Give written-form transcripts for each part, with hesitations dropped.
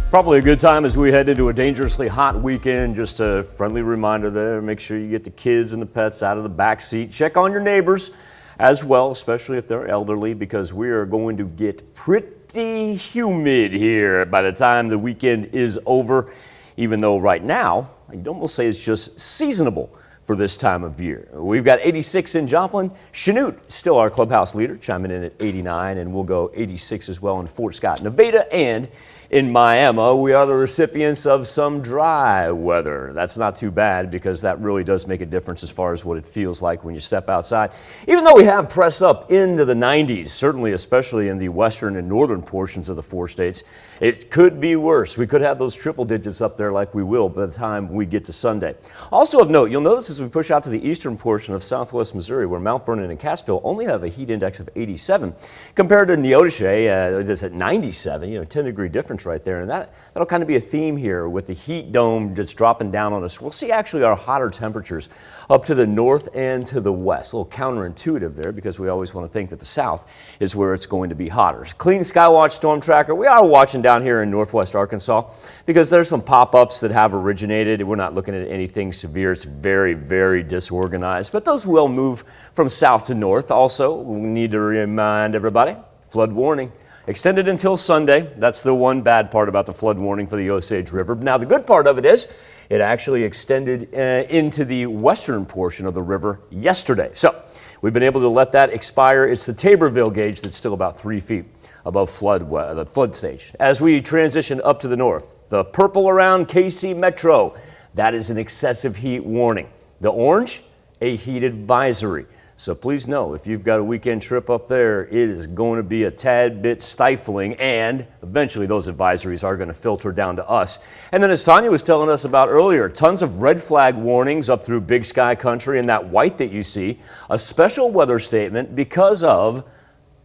Probably a good time as we head into a dangerously hot weekend. Just a friendly reminder there, make sure you get the kids and the pets out of the back seat. Check on your neighbors as well, especially if they're elderly, because we are going to get pretty humid here by the time the weekend is over, even though right now, you'd almost say it's just seasonable for this time of year. We've got 86 in Joplin. Chanute, still our clubhouse leader, chiming in at 89, and we'll go 86 as well in Fort Scott, Nevada, and in Miami. We are the recipients of some dry weather. That's not too bad because that really does make a difference as far as what it feels like when you step outside. Even though we have pressed up into the 90s, certainly especially in the western and northern portions of the four states, it could be worse. We could have those triple digits up there like we will by the time we get to Sunday. Also of note, you'll notice as we push out to the eastern portion of southwest Missouri, where Mount Vernon and Cassville only have a heat index of 87 compared to Neodesha, that's at 97, 10-degree difference right there, and that'll kind of be a theme here with the heat dome that's dropping down on us. We'll see actually our hotter temperatures up to the north and to the west. A little counterintuitive there because we always want to think that the south is where it's going to be hotter. Clean Skywatch Storm Tracker, we are watching down here in northwest Arkansas because there's some pop-ups that have originated. We're not looking at anything severe. It's very, very disorganized, but those will move from south to north. Also, we need to remind everybody, flood warning extended until Sunday. That's the one bad part about the flood warning for the Osage River. Now, the good part of it is it actually extended into the western portion of the river yesterday. So we've been able to let that expire. It's the Taborville gauge that's still about 3 feet above the flood stage. As we transition up to the north, the purple around KC Metro, that is an excessive heat warning. The orange, a heat advisory. So please know, if you've got a weekend trip up there, it is going to be a tad bit stifling, and eventually those advisories are going to filter down to us. And then as Tanya was telling us about earlier, tons of red flag warnings up through Big Sky Country, and that white that you see, a special weather statement because of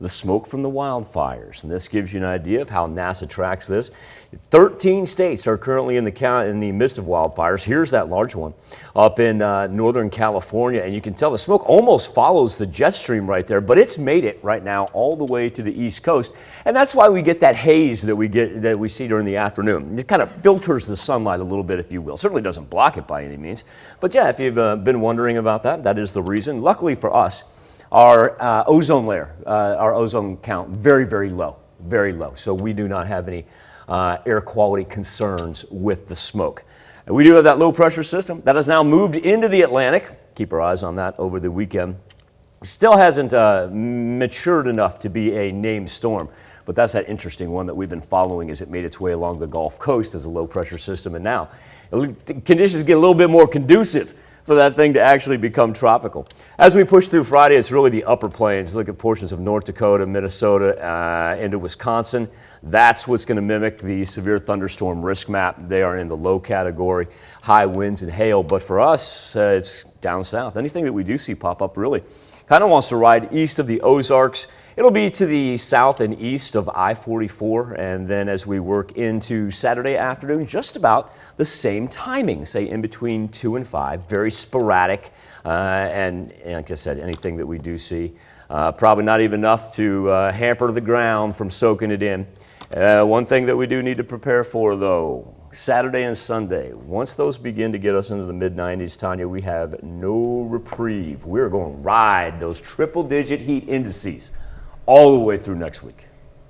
the smoke from the wildfires. And this gives you an idea of how NASA tracks this. 13 states are currently in the midst of wildfires. Here's that large one up in Northern California, and you can tell the smoke almost follows the jet stream right there, but it's made it right now all the way to the East Coast, and that's why we get that haze that we see during the afternoon. It kind of filters the sunlight a little bit, if you will. Certainly doesn't block it by any means, but yeah, if you've been wondering about that, that is the reason. Luckily for us, our ozone layer, our ozone count, very, very low, very low. So we do not have any air quality concerns with the smoke. And we do have that low pressure system that has now moved into the Atlantic. Keep our eyes on that over the weekend. Still hasn't matured enough to be a named storm, but that's that interesting one that we've been following as it made its way along the Gulf Coast as a low pressure system. And now conditions get a little bit more conducive for that thing to actually become tropical. As we push through Friday, it's really the upper plains. Look at portions of North Dakota, Minnesota, into Wisconsin. That's what's going to mimic the severe thunderstorm risk map. They are in the low category, high winds and hail. But for us, it's down south. Anything that we do see pop up really kind of wants to ride east of the Ozarks. It'll be to the south and east of I-44, and then as we work into Saturday afternoon, just about the same timing, say in between 2 and 5, very sporadic, and like I said, anything that we do see, probably not even enough to hamper the ground from soaking it in. One thing that we do need to prepare for, though, Saturday and Sunday, once those begin to get us into the mid-90s, Tanya, we have no reprieve. We're going to ride those triple-digit heat indices all the way through next week.